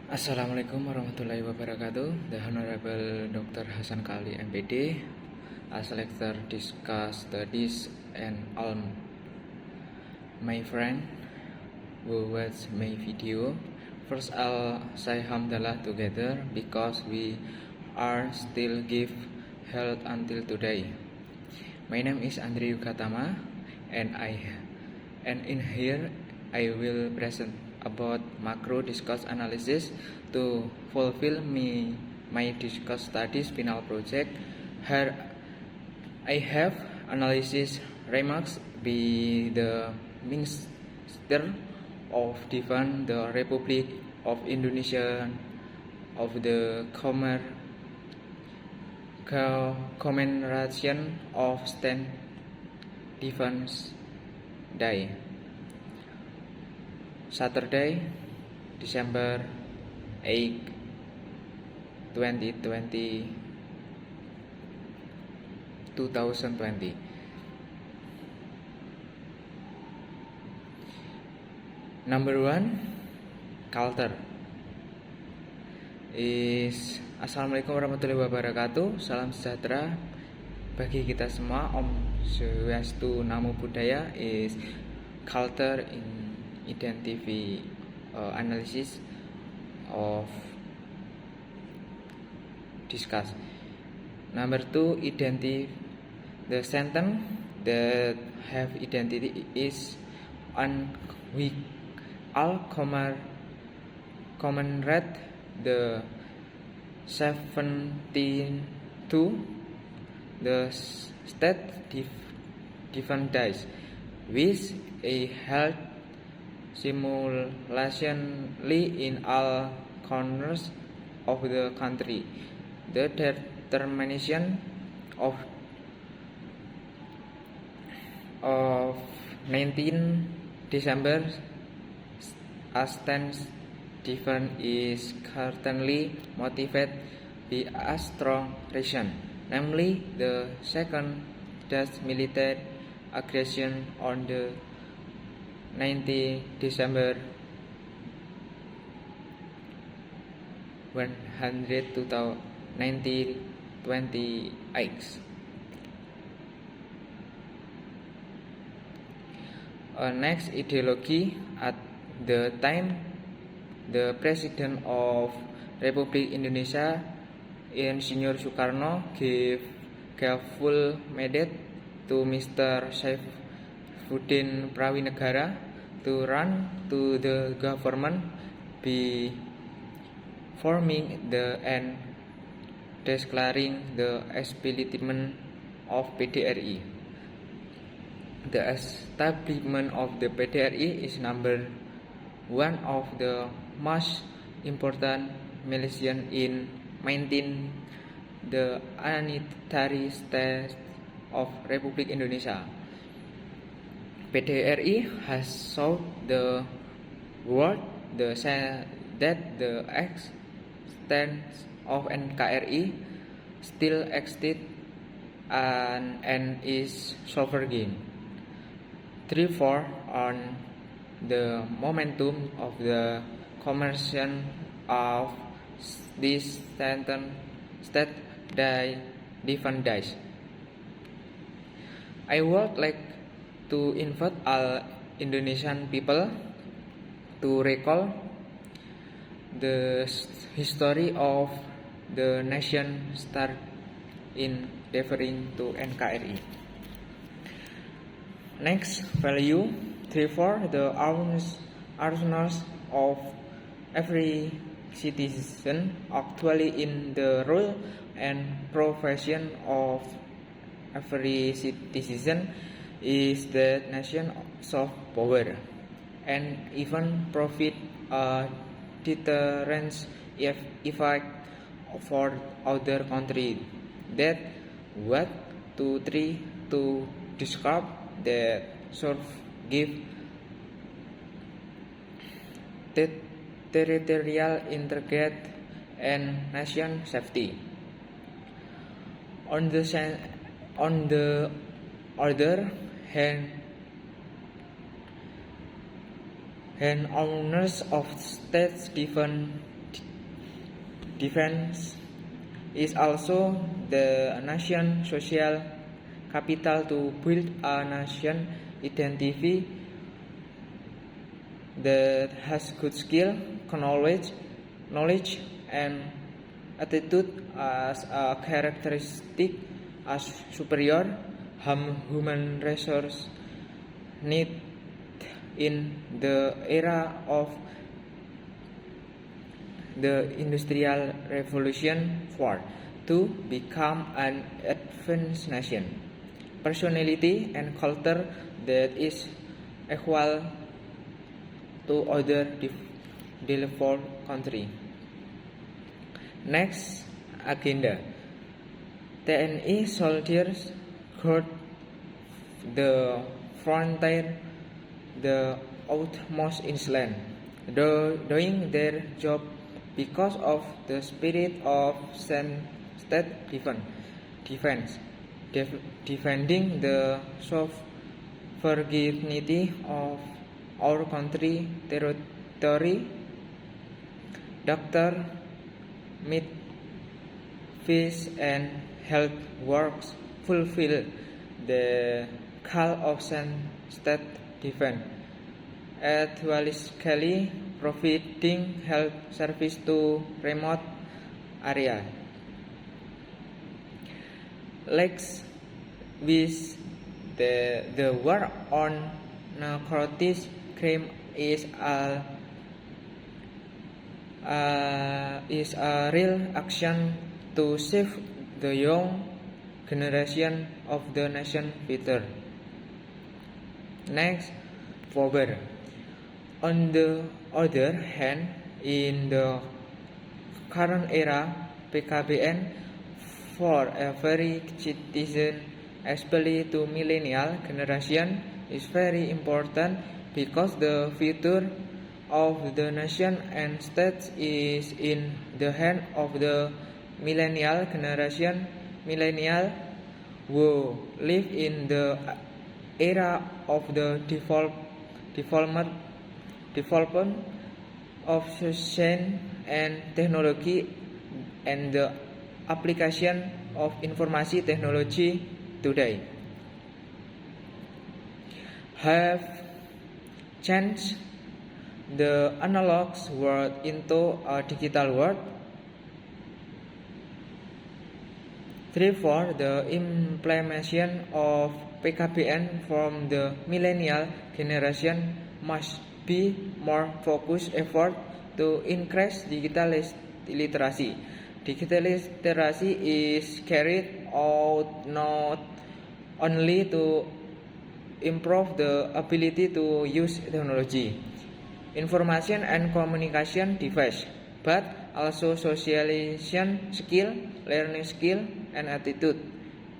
Assalamualaikum warahmatullahi wabarakatuh. The Honorable Dr. Hasan Kali MPD, a selector discuss studies and all my friend who watch my video. First I'll say alhamdulillah together because we are still give health until today. My name is Andri Yukatama and in here I will present about macro discourse analysis to fulfill my discourse studies final project. Here I have analysis remarks by the Minister of Defense the Republic of Indonesia of the commemoration of Stand Defense Day, Saturday, December 8, 2020. Number one, culture is Assalamualaikum warahmatullahi wabarakatuh. Salam sejahtera bagi kita semua. Om Swastiastu, Namo Buddhaya is culture in identify analysis of discuss. Number two, identify the sentence that have identity is on we all commemorate the 17th the state defense days with a held simultaneously in all corners of the country. The determination of 19 December as stands defense is currently motivated by a strong reason, namely the second Dutch military aggression on the 19 December 1928. Next ideology. At the time, the President of Republik Indonesia, Insinyur Soekarno, gave full mandate to Mr. Saifuddin Prawinegara to run to the government by forming the and declaring the establishment of PDRI. The establishment of the PDRI is number one of the most important milestone in maintaining the unitary state of Republik Indonesia. PDRI has showed the world that the existence of NKRI still exists and is sovereign. Therefore, on the momentum of the commemoration of this state defense days, I would like to invite all Indonesian people to recall the history of the nation start in referring to NKRI. Next, value. Therefore, the awareness of every citizen actually in the role and profession of every citizen is the nation soft power and even profit deterrence effect for other country. That what to three to describe that sort give territorial integrity and nation safety. On the other hand, owners of state defense Defense is also the nation's social capital to build a nation identity that has good skill, knowledge and attitude as a characteristic as superior human resource need in the era of the Industrial Revolution 4 to become an advanced nation. Personality and culture that is equal to other developed country. Next agenda. TNI soldiers guard the frontier the utmost inland, doing their job because of the spirit of state defense, defending the sovereignty of our country territory. Doctor, midwives and health workers fulfill the call of state defense, actually providing health service to remote area. Lex with the war on narcotics crime is a real action to save the young generation of the nation better. Next, forward. On the other hand, in the current era, PKBN for every citizen, especially to millennial generation, is very important because the future of the nation and state is in the hand of the millennial generation. Millennial who live in the era of the development of science and technology and the application of information technology today have changed the analog world into a digital world. Therefore, the implementation of PKBN from the millennial generation must be more focused effort to increase digital literacy. Digital literacy is carried out not only to improve the ability to use technology, information and communication device, but also socialization skill, learning skill and attitude,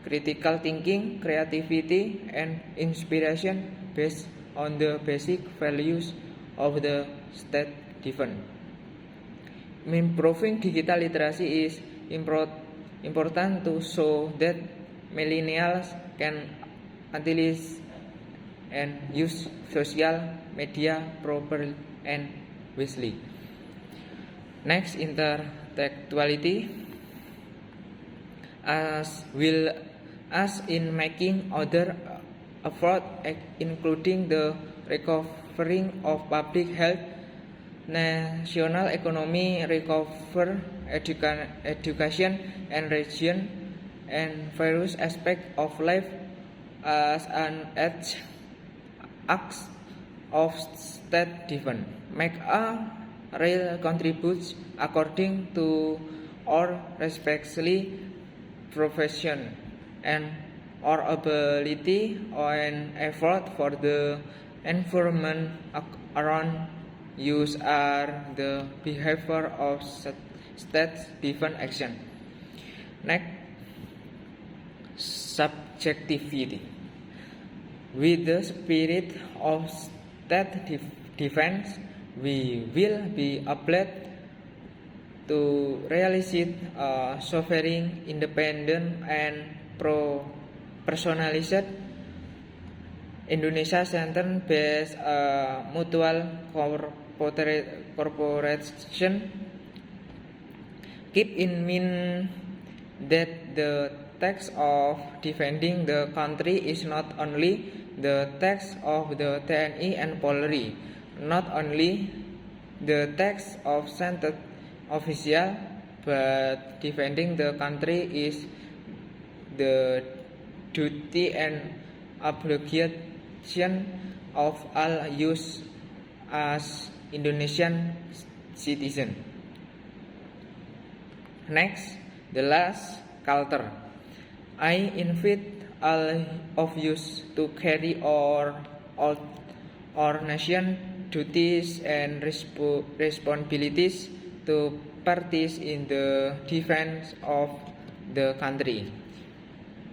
critical thinking, creativity and inspiration based on the basic values of the state defense. Improving digital literacy is important to show that millennials can utilize and use social media properly and wisely. Next, intertextuality as in making other effort, including the recovering of public health, national economy, recover education and region and various aspects of life as an act of state defense, make a real contribution according to our respectfully profession and our ability and effort for the environment around use are the behavior of state defense action. Next, subjectivity. With the spirit of state defense, we will be applied to realize a sovereign, independent, and personalized Indonesia-centered based mutual cooperation Keep in mind that the task of defending the country is not only the task of the TNI and Polri, not only the task of sentient official, but defending the country is the duty and obligation of all us as Indonesian citizen. Next, the last culture. I invite all of you to carry out our nation duties and responsibilities to participate in the defense of the country.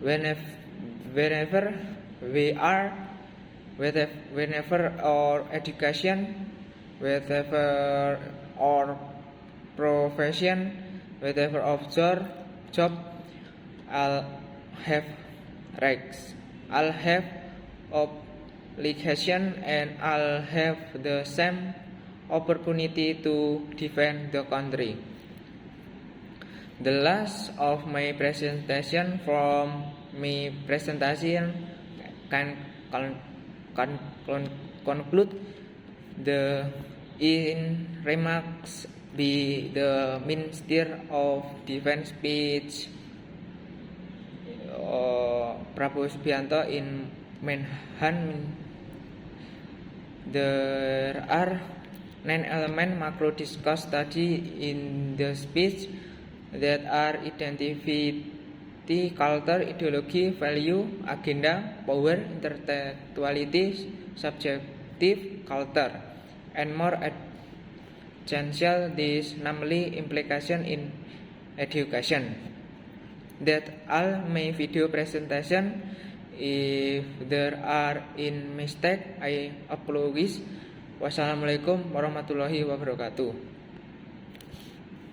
Whenever we are, whenever our education, whenever our profession, whatever of job, I'll have rights, I'll have obligation, and I'll have the same opportunity to defend the country. The last of my presentation can conclude the in remarks by the Minister of Defense speech Prabowo Subianto in Menhan. There are 9 elements macro discussed study in the speech that are identity, culture, ideology, value, agenda, power, intellectuality, subjective culture, and more essential, this namely implication in education. That all my video presentation. If there are in mistake, I apologize. Wassalamualaikum warahmatullahi wabarakatuh.